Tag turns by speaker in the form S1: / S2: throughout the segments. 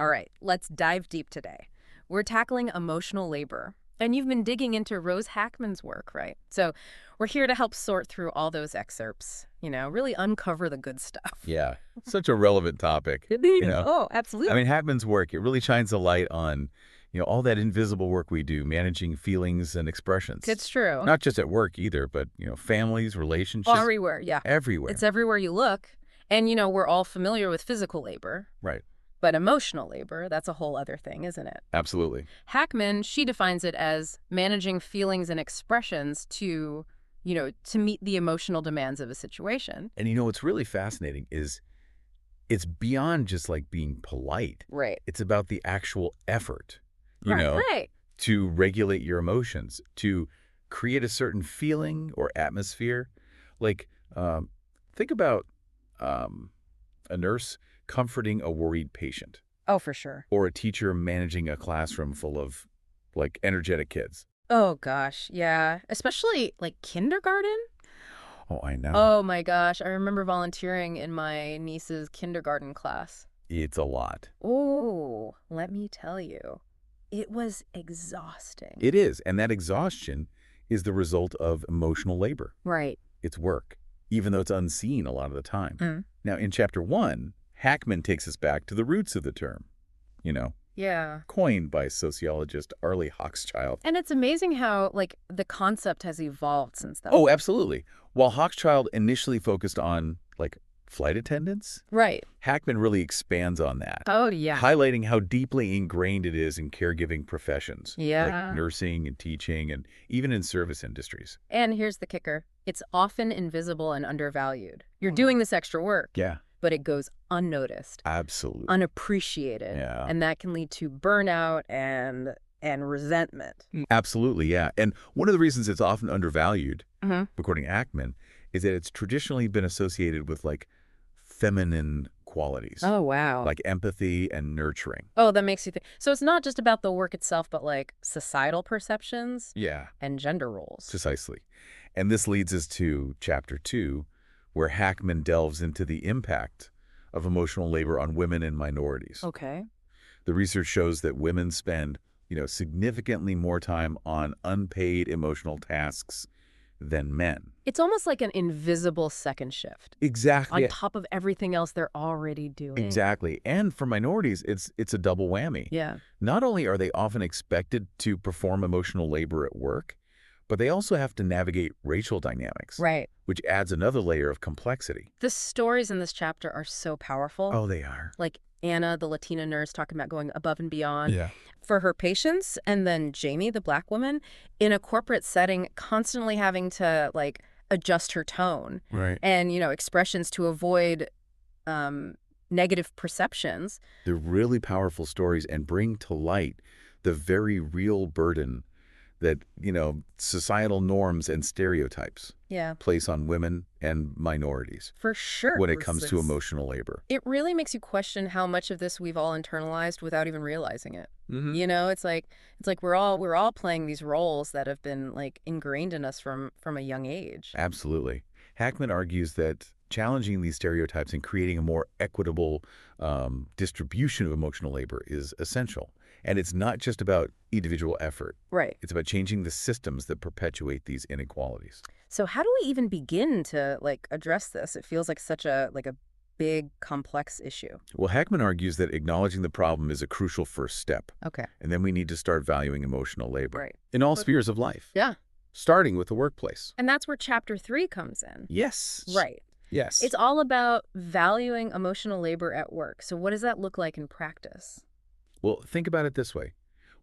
S1: All right, let's dive deep today. We're tackling emotional labor. And you've been digging into Rose Hackman's work, right? So we're here to help sort through all those excerpts, really uncover the good stuff.
S2: Yeah, such a relevant topic.
S1: Oh,
S2: I mean,
S1: absolutely.
S2: Hackman's work, it really shines a light on, all that invisible work we do, managing feelings and expressions.
S1: It's true.
S2: Not just at work either, but, families, relationships,
S1: Everywhere, yeah. It's
S2: everywhere.
S1: everywhere you look. And, we're all familiar with physical labor,
S2: Right.
S1: but emotional labor, that's a whole other thing, isn't it?
S2: Absolutely.
S1: Hackman, she defines it as managing feelings and expressions to meet the emotional demands of a situation.
S2: And what's really fascinating is it's beyond just like being polite.
S1: Right.
S2: It's about the actual effort,
S1: Right.
S2: to regulate your emotions, to create a certain feeling or atmosphere. Like, think about a nurse comforting a worried patient,
S1: Oh, for sure.
S2: or a teacher managing a classroom full of, like, energetic kids.
S1: Oh, gosh. Yeah. Especially like kindergarten.
S2: Oh, I know.
S1: Oh, my gosh. I remember volunteering in my niece's kindergarten class.
S2: It's a lot.
S1: Oh, let me tell you, it was exhausting.
S2: It is, and that exhaustion is the result of emotional labor.
S1: Right.
S2: It's work, even though it's unseen a lot of the time.
S1: Mm.
S2: Now, in Chapter 1, Hackman takes us back to the roots of the term,
S1: Yeah.
S2: coined by sociologist Arlie Hochschild.
S1: And it's amazing how, like, the concept has evolved since then.
S2: Oh, absolutely. While Hochschild initially focused on, like, flight attendants,
S1: Right.
S2: Hackman really expands on that,
S1: Oh, yeah.
S2: highlighting how deeply ingrained it is in caregiving professions,
S1: Yeah.
S2: like nursing and teaching and even in service industries.
S1: And here's the kicker. It's often invisible and undervalued. You're doing this extra work,
S2: Yeah,
S1: but it goes unnoticed,
S2: absolutely.
S1: unappreciated.
S2: Yeah.
S1: And that can lead to burnout and resentment.
S2: Absolutely, yeah. And one of the reasons it's often undervalued,
S1: Mm-hmm.
S2: according to Hackman, is that it's traditionally been associated with, like, feminine qualities,
S1: Oh, wow.
S2: like empathy and nurturing.
S1: Oh, that makes you think. So it's not just about the work itself, but like societal perceptions
S2: Yeah,
S1: and gender roles.
S2: precisely. And this leads us to Chapter 2, where Hackman delves into the impact of emotional labor on women and minorities.
S1: Okay.
S2: The research shows that women spend, significantly more time on unpaid emotional tasks than men.
S1: It's almost like an invisible second shift
S2: Exactly.
S1: on top of everything else they're already doing.
S2: Exactly. And for minorities, it's a double whammy.
S1: Yeah.
S2: Not only are they often expected to perform emotional labor at work, but they also have to navigate racial dynamics,
S1: Right.
S2: which adds another layer of complexity.
S1: The stories in this chapter are so powerful.
S2: Oh, they are.
S1: Like Anna, the Latina nurse, talking about going above and beyond
S2: Yeah.
S1: for her patients, and then Jamie, the Black woman, in a corporate setting, constantly having to like adjust her tone
S2: Right.
S1: and expressions to avoid negative perceptions.
S2: They're really powerful stories and bring to light the very real burden that, societal norms and stereotypes
S1: Yeah,
S2: place on women and minorities
S1: for sure.
S2: when it comes to emotional labor.
S1: It really makes you question how much of this we've all internalized without even realizing it.
S2: Mm-hmm.
S1: It's like we're all playing these roles that have been like ingrained in us from a young age.
S2: Absolutely. Hackman argues that challenging these stereotypes and creating a more equitable distribution of emotional labor is essential. And it's not just about individual effort.
S1: Right.
S2: It's about changing the systems that perpetuate these inequalities.
S1: So how do we even begin to like address this? It feels like such a big complex issue.
S2: Well, Hackman argues that acknowledging the problem is a crucial first step.
S1: Okay.
S2: And then we need to start valuing emotional labor
S1: Right.
S2: in all spheres of life,
S1: Yeah.
S2: starting with the workplace.
S1: And that's where chapter 3 comes in.
S2: Yes.
S1: Right.
S2: Yes.
S1: It's all about valuing emotional labor at work. So what does that look like in practice?
S2: Well, think about it this way.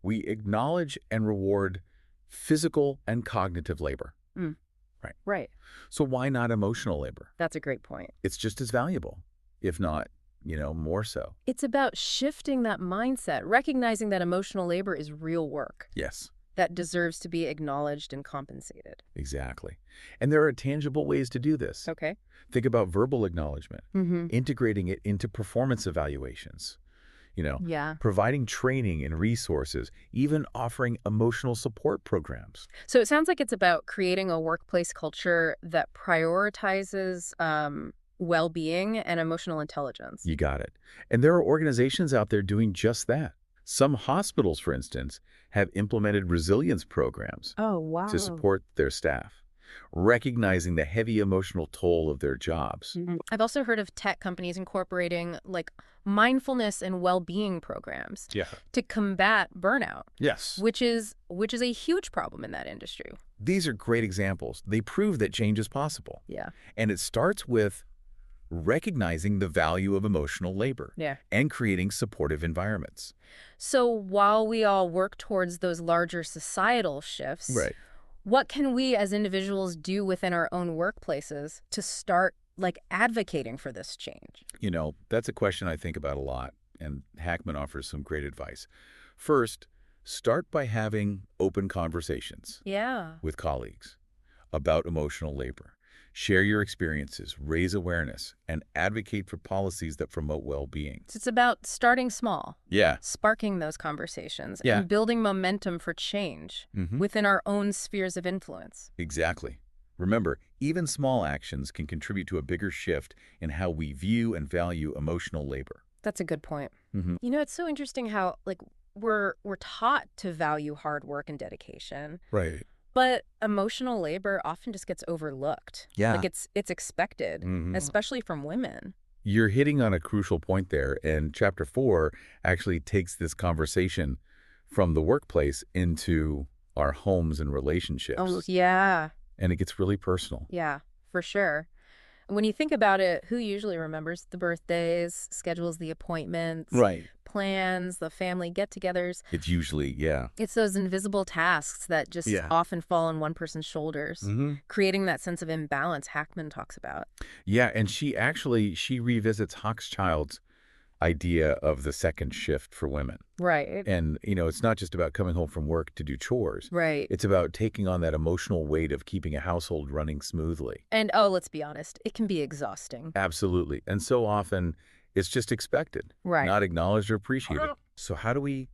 S2: We acknowledge and reward physical and cognitive labor.
S1: Mm.
S2: Right.
S1: Right.
S2: So why not emotional labor?
S1: That's a great point.
S2: It's just as valuable, if not, more so.
S1: It's about shifting that mindset, recognizing that emotional labor is real work
S2: Yes,
S1: that deserves to be acknowledged and compensated.
S2: exactly. And there are tangible ways to do this.
S1: Okay.
S2: Think about verbal acknowledgement,
S1: Mm-hmm.
S2: integrating it into performance evaluations,
S1: Yeah.
S2: providing training and resources, even offering emotional support programs.
S1: So it sounds like it's about creating a workplace culture that prioritizes well-being and emotional intelligence.
S2: You got it. And there are organizations out there doing just that. Some hospitals, for instance, have implemented resilience programs
S1: Oh,
S2: to
S1: wow.
S2: support their staff, recognizing the heavy emotional toll of their jobs.
S1: I've also heard of tech companies incorporating like mindfulness and well-being programs
S2: Yeah.
S1: to combat burnout,
S2: Yes.
S1: which is a huge problem in that industry.
S2: These are great examples. They prove that change is possible.
S1: Yeah.
S2: And it starts with recognizing the value of emotional labor
S1: Yeah.
S2: and creating supportive environments.
S1: So while we all work towards those larger societal shifts, what can we as individuals do within our own workplaces to start like advocating for this change?
S2: You know, that's a question I think about a lot, and Hackman offers some great advice. First, start by having open conversations
S1: Yeah.
S2: with colleagues about emotional labor. Share your experiences, raise awareness, and advocate for policies that promote well-being.
S1: So it's about starting small,
S2: Yeah.
S1: sparking those conversations,
S2: Yeah.
S1: and building momentum for change within our own spheres of influence.
S2: Exactly. Remember, even small actions can contribute to a bigger shift in how we view and value emotional labor.
S1: That's a good point.
S2: Mm-hmm.
S1: You know, it's so interesting how like we're taught to value hard work and dedication,
S2: Right.
S1: but emotional labor often just gets overlooked.
S2: Yeah.
S1: Like it's expected, especially from women.
S2: You're hitting on a crucial point there, and Chapter 4 actually takes this conversation from the workplace into our homes and relationships.
S1: Oh, yeah.
S2: And it gets really personal.
S1: Yeah, for sure. When you think about it, who usually remembers the birthdays, schedules the appointments,
S2: Right.
S1: plans, the family get-togethers?
S2: It's usually, yeah.
S1: It's those invisible tasks that just
S2: Yeah.
S1: often fall on one person's shoulders, creating that sense of imbalance Hackman talks about.
S2: Yeah, and she revisits Hochschild's idea of the second shift for women.
S1: Right.
S2: And, you know, it's not just about coming home from work to do chores.
S1: Right.
S2: It's about taking on that emotional weight of keeping a household running smoothly.
S1: And, oh, let's be honest, it can be exhausting.
S2: Absolutely. And so often it's just expected,
S1: Right.
S2: not acknowledged or appreciated. So how do we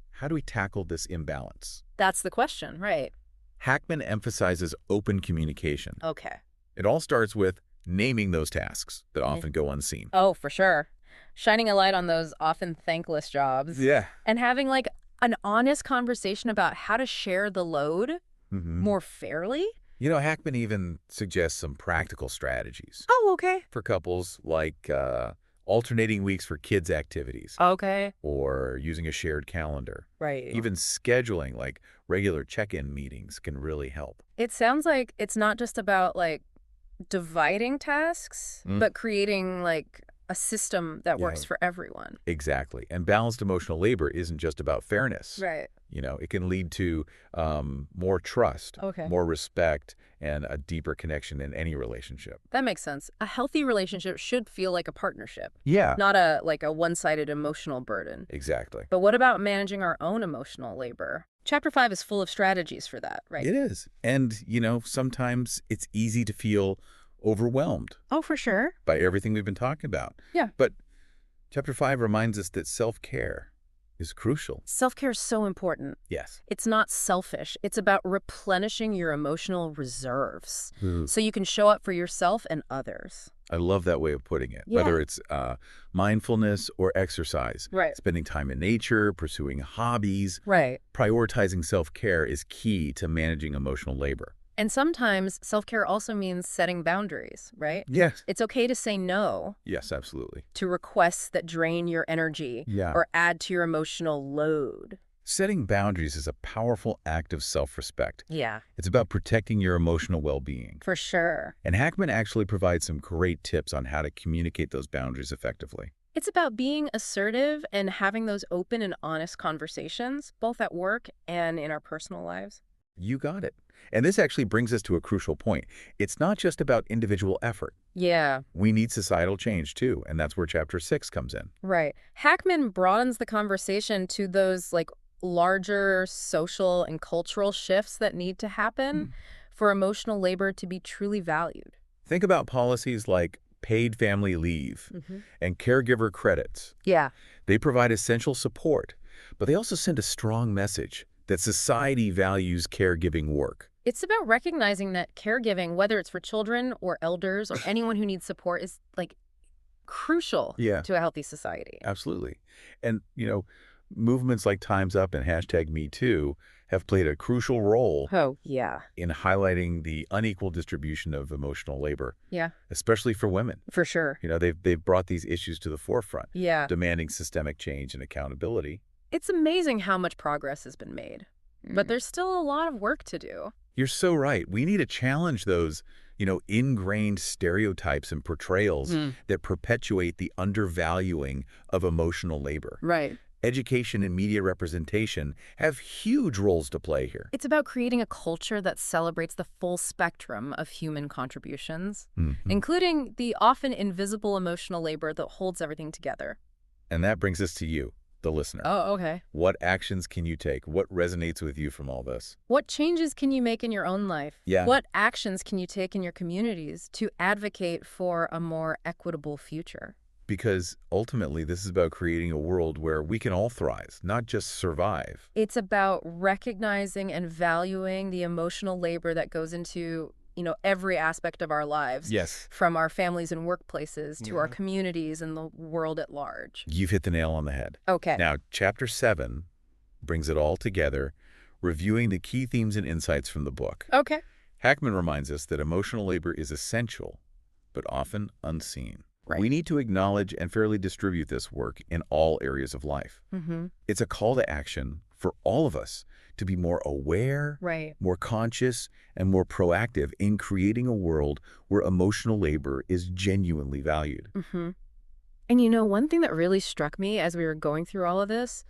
S2: tackle this imbalance?
S1: That's the question, right?
S2: Hackman emphasizes open communication.
S1: Okay.
S2: It all starts with naming those tasks that often go unseen.
S1: Oh, for sure. Shining a light on those often thankless jobs.
S2: Yeah.
S1: And having like an honest conversation about how to share the load more fairly.
S2: You know, Hackman even suggests some practical strategies
S1: Oh, okay.
S2: for couples, like alternating weeks for kids' activities
S1: Okay.
S2: or using a shared calendar.
S1: Right.
S2: Even scheduling, like regular check-in meetings, can really help.
S1: It sounds like it's not just about like dividing tasks, but creating like a system that works for everyone.
S2: Exactly. And balanced emotional labor isn't just about fairness.
S1: Right.
S2: You know, it can lead to more trust, more respect, and a deeper connection in any relationship.
S1: That makes sense. A healthy relationship should feel like a partnership,
S2: Yeah.
S1: not a one-sided emotional burden.
S2: Exactly.
S1: But what about managing our own emotional labor? Chapter 5 is full of strategies for that, right?
S2: It is. And, you know, sometimes it's easy to feel overwhelmed
S1: Oh, for sure.
S2: by everything we've been talking about.
S1: Yeah.
S2: But Chapter 5 reminds us that self-care is crucial.
S1: Self-care is so important.
S2: Yes.
S1: It's not selfish. It's about replenishing your emotional reserves
S2: Mm.
S1: so you can show up for yourself and others.
S2: I love that way of putting it.
S1: Yeah.
S2: Whether it's mindfulness or exercise,
S1: Right.
S2: spending time in nature, pursuing hobbies,
S1: Right.
S2: prioritizing self-care is key to managing emotional labor.
S1: And sometimes self-care also means setting boundaries, right?
S2: Yes.
S1: It's okay to say no
S2: Yes, absolutely.
S1: to requests that drain your energy
S2: Yeah.
S1: or add to your emotional load.
S2: Setting boundaries is a powerful act of self-respect.
S1: Yeah,
S2: It's about protecting your emotional well-being.
S1: for sure.
S2: And Hackman actually provides some great tips on how to communicate those boundaries effectively.
S1: It's about being assertive and having those open and honest conversations, both at work and in our personal lives.
S2: You got it. And this actually brings us to a crucial point. It's not just about individual effort.
S1: Yeah,
S2: We need societal change too, and that's where Chapter 6 comes in.
S1: right. Hackman broadens the conversation to those like larger social and cultural shifts that need to happen for emotional labor to be truly valued.
S2: Think about policies like paid family leave and caregiver credits.
S1: Yeah.
S2: They provide essential support, but they also send a strong message that society values caregiving work.
S1: It's about recognizing that caregiving, whether it's for children or elders or anyone who needs support, is like crucial
S2: Yeah,
S1: to a healthy society.
S2: absolutely. And, movements like Time's Up and hashtag Me Too have played a crucial role
S1: Oh, yeah.
S2: in highlighting the unequal distribution of emotional labor,
S1: Yeah,
S2: especially for women.
S1: for sure.
S2: They've brought these issues to the forefront,
S1: Yeah.
S2: demanding systemic change and accountability.
S1: It's amazing how much progress has been made, but there's still a lot of work to do.
S2: You're so right. We need to challenge those, ingrained stereotypes and portrayals
S1: Hmm.
S2: that perpetuate the undervaluing of emotional labor.
S1: Right.
S2: Education and media representation have huge roles to play here.
S1: It's about creating a culture that celebrates the full spectrum of human contributions,
S2: Mhm.
S1: including the often invisible emotional labor that holds everything together.
S2: And that brings us to you, the listener.
S1: Oh, okay.
S2: What actions can you take? What resonates with you from all this?
S1: What changes can you make in your own life?
S2: Yeah.
S1: What actions can you take in your communities to advocate for a more equitable future?
S2: Because ultimately, this is about creating a world where we can all thrive, not just survive.
S1: It's about recognizing and valuing the emotional labor that goes into, every aspect of our lives,
S2: Yes.
S1: from our families and workplaces to our
S2: Yeah.
S1: communities and the world at large.
S2: You've hit the nail on the head.
S1: Okay.
S2: Now, Chapter 7 brings it all together, reviewing the key themes and insights from the book.
S1: Okay.
S2: Hackman reminds us that emotional labor is essential, but often unseen.
S1: Right.
S2: We need to acknowledge and fairly distribute this work in all areas of life.
S1: Mm-hmm.
S2: It's a call to action for all of us to be more aware,
S1: Right.
S2: more conscious, and more proactive in creating a world where emotional labor is genuinely valued.
S1: Mm-hmm. And one thing that really struck me as we were going through all of this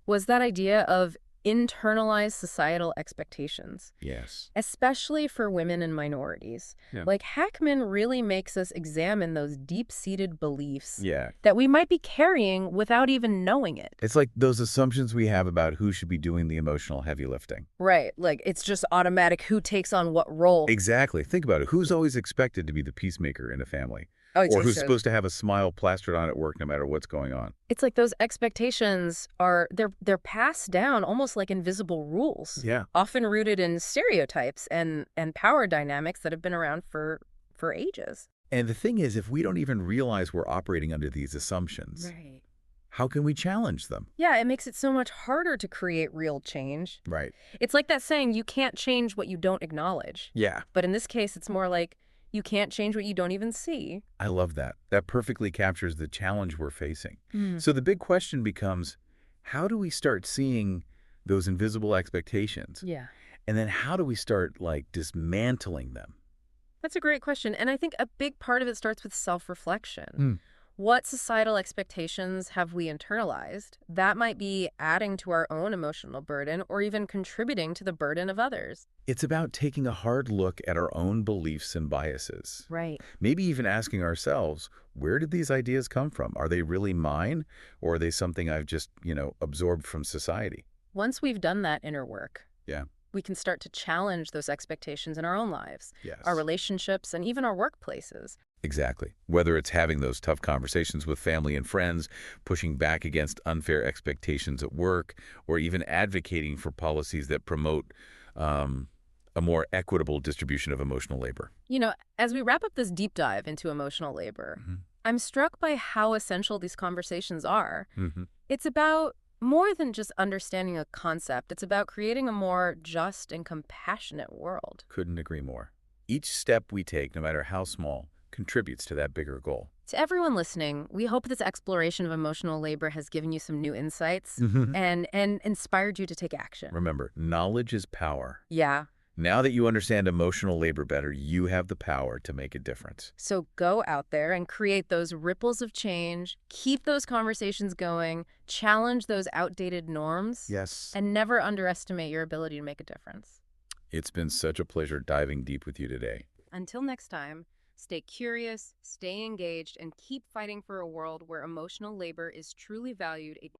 S1: was that idea of internalized societal expectations,
S2: Yes.
S1: especially for women and minorities.
S2: Yeah.
S1: Like Hackman really makes us examine those deep-seated beliefs
S2: Yeah.
S1: that we might be carrying without even knowing it.
S2: It's like those assumptions we have about who should be doing the emotional heavy lifting.
S1: Right. Like it's just automatic who takes on what role.
S2: Exactly. Think about it. Who's always expected to be the peacemaker in a family?
S1: Oh,
S2: Or who's supposed to have a smile plastered on at work no matter what's going on?
S1: It's like those expectations they're passed down almost like invisible rules,
S2: Yeah.
S1: often rooted in stereotypes and power dynamics that have been around for ages.
S2: And the thing is, if we don't even realize we're operating under these assumptions,
S1: Right.
S2: how can we challenge them?
S1: Yeah, it makes it so much harder to create real change.
S2: Right.
S1: It's like that saying, you can't change what you don't acknowledge.
S2: Yeah.
S1: But in this case, it's more like you can't change what you don't even see.
S2: I love that. That perfectly captures the challenge we're facing.
S1: Mm.
S2: So the big question becomes, how do we start seeing those invisible expectations?
S1: Yeah.
S2: And then how do we start, dismantling them?
S1: That's a great question. And I think a big part of it starts with self-reflection.
S2: Mm.
S1: What societal expectations have we internalized? That might be adding to our own emotional burden or even contributing to the burden of others.
S2: It's about taking a hard look at our own beliefs and biases.
S1: Right.
S2: Maybe even asking ourselves, where did these ideas come from? Are they really mine, or are they something I've just, absorbed from society?
S1: Once we've done that inner work,
S2: Yeah.
S1: we can start to challenge those expectations in our own lives,
S2: Yes.
S1: our relationships, and even our workplaces.
S2: Exactly. Whether it's having those tough conversations with family and friends, pushing back against unfair expectations at work, or even advocating for policies that promote a more equitable distribution of emotional labor.
S1: As we wrap up this deep dive into emotional labor,
S2: Mhm.
S1: I'm struck by how essential these conversations are.
S2: Mm-hmm.
S1: It's about more than just understanding a concept. It's about creating a more just and compassionate world.
S2: Couldn't agree more. Each step we take, no matter how small, contributes to that bigger goal.
S1: To everyone listening, we hope this exploration of emotional labor has given you some new insights
S2: Mm-hmm.
S1: and inspired you to take action.
S2: Remember, knowledge is power.
S1: Yeah.
S2: Now that you understand emotional labor better, you have the power to make a difference.
S1: So go out there and create those ripples of change, keep those conversations going, challenge those outdated norms,
S2: Yes.
S1: and never underestimate your ability to make a difference.
S2: It's been such a pleasure diving deep with you today.
S1: Until next time, stay curious, stay engaged, and keep fighting for a world where emotional labor is truly valued.